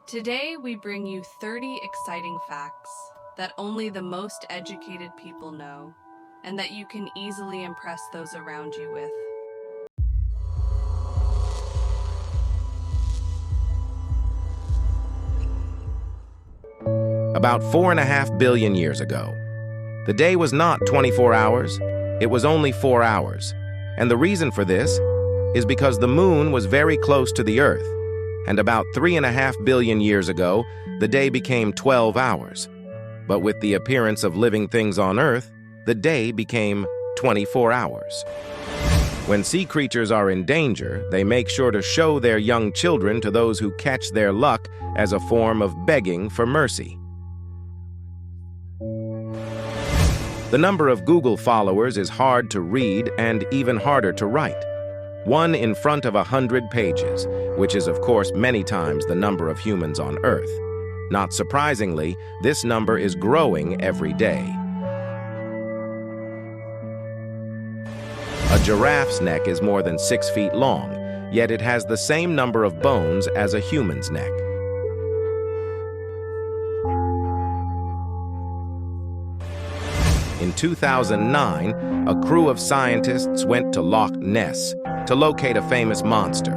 Today, we bring you 30 exciting facts that only the most educated people know, and that you can easily impress those around you with. About 4.5 billion years ago, the day was not 24 hours, it was only 4 hours. And the reason for this is because the moon was very close to the Earth, and about 3.5 billion years ago, the day became 12 hours. But with the appearance of living things on Earth, the day became 24 hours. When sea creatures are in danger, they make sure to show their young children to those who catch their luck as a form of begging for mercy. The number of Google followers is hard to read and even harder to write. 1 in front of 100 pages, which is of course many times the number of humans on Earth. Not surprisingly, this number is growing every day. A giraffe's neck is more than 6 feet long, yet it has the same number of bones as a human's neck. In 2009, a crew of scientists went to Loch Ness to locate a famous monster,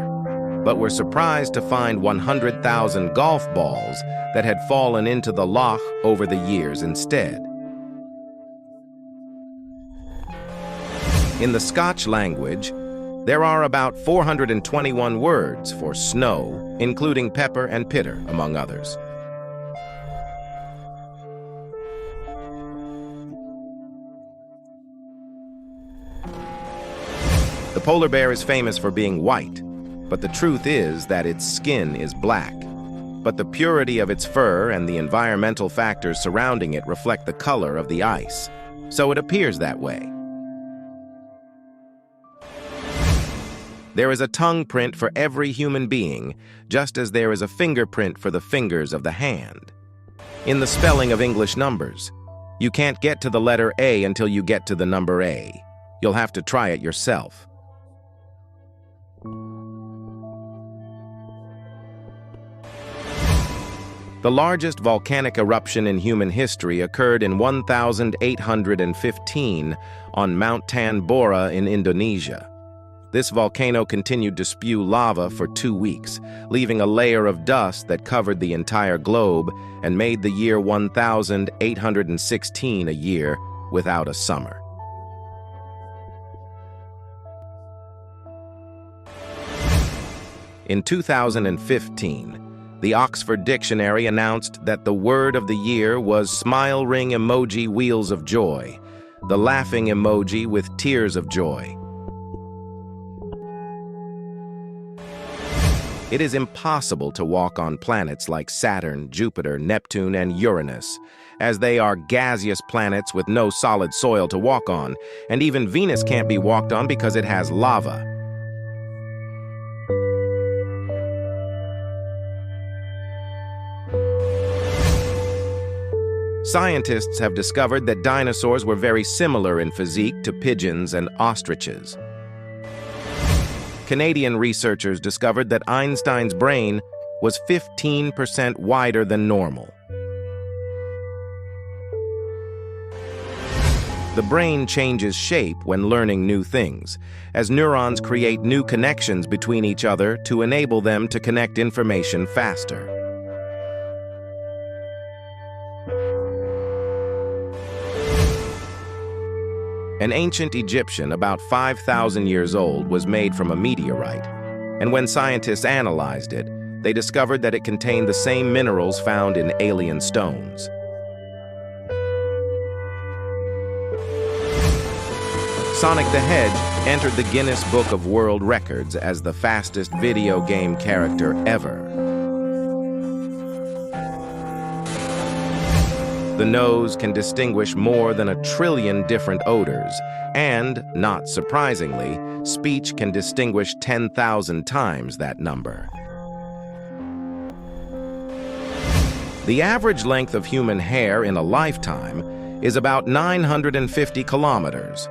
but were surprised to find 100,000 golf balls that had fallen into the loch over the years instead. In the Scotch language, there are about 421 words for snow, including pepper and pitter, among others. The polar bear is famous for being white, but the truth is that its skin is black. But the purity of its fur and the environmental factors surrounding it reflect the color of the ice, so it appears that way. There is a tongue print for every human being, just as there is a fingerprint for the fingers of the hand. In the spelling of English numbers, you can't get to the letter A until you get to the number A. You'll have to try it yourself. The largest volcanic eruption in human history occurred in 1815 on Mount Tambora in Indonesia. This volcano continued to spew lava for 2 weeks, leaving a layer of dust that covered the entire globe and made the year 1816 a year without a summer. In 2015, the Oxford Dictionary announced that the word of the year was smile ring emoji wheels of joy, the laughing emoji with tears of joy. It is impossible to walk on planets like Saturn, Jupiter, Neptune, and Uranus, as they are gaseous planets with no solid soil to walk on, and even Venus can't be walked on because it has lava. Scientists have discovered that dinosaurs were very similar in physique to pigeons and ostriches. Canadian researchers discovered that Einstein's brain was 15% wider than normal. The brain changes shape when learning new things, as neurons create new connections between each other to enable them to connect information faster. An ancient Egyptian, about 5,000 years old, was made from a meteorite, and when scientists analyzed it, they discovered that it contained the same minerals found in alien stones. Sonic the Hedgehog entered the Guinness Book of World Records as the fastest video game character ever. The nose can distinguish more than 1 trillion different odors, and, not surprisingly, speech can distinguish 10,000 times that number. The average length of human hair in a lifetime is about 950 kilometers.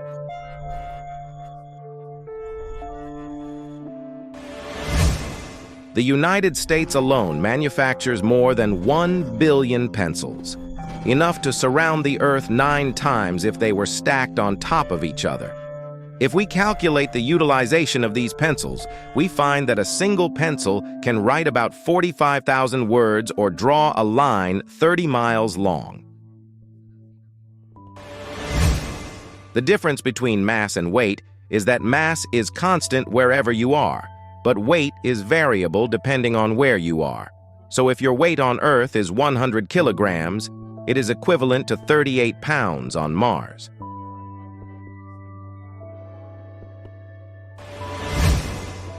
The United States alone manufactures more than 1 billion pencils, enough to surround the Earth 9 times if they were stacked on top of each other. If we calculate the utilization of these pencils, we find that a single pencil can write about 45,000 words or draw a line 30 miles long. The difference between mass and weight is that mass is constant wherever you are, but weight is variable depending on where you are. So if your weight on Earth is 100 kilograms, it is equivalent to 38 pounds on Mars.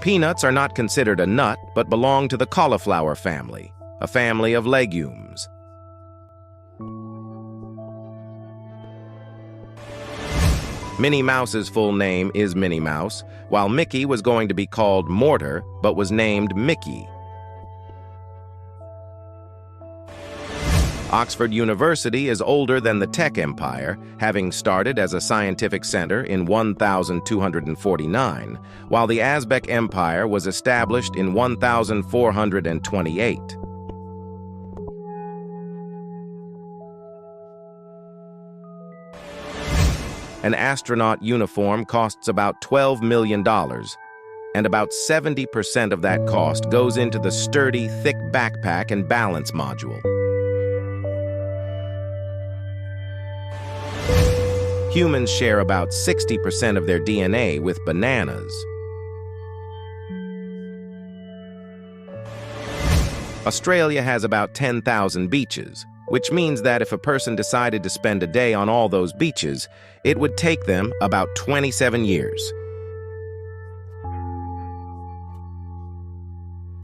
Peanuts are not considered a nut, but belong to the cauliflower family, a family of legumes. Minnie Mouse's full name is Minnie Mouse, while Mickey was going to be called Mortar, but was named Mickey. Oxford University is older than the tech empire, having started as a scientific center in 1249, while the Aztec Empire was established in 1428. An astronaut uniform costs about $12 million, and about 70% of that cost goes into the sturdy, thick backpack and balance module. Humans share about 60% of their DNA with bananas. Australia has about 10,000 beaches, which means that if a person decided to spend a day on all those beaches, it would take them about 27 years.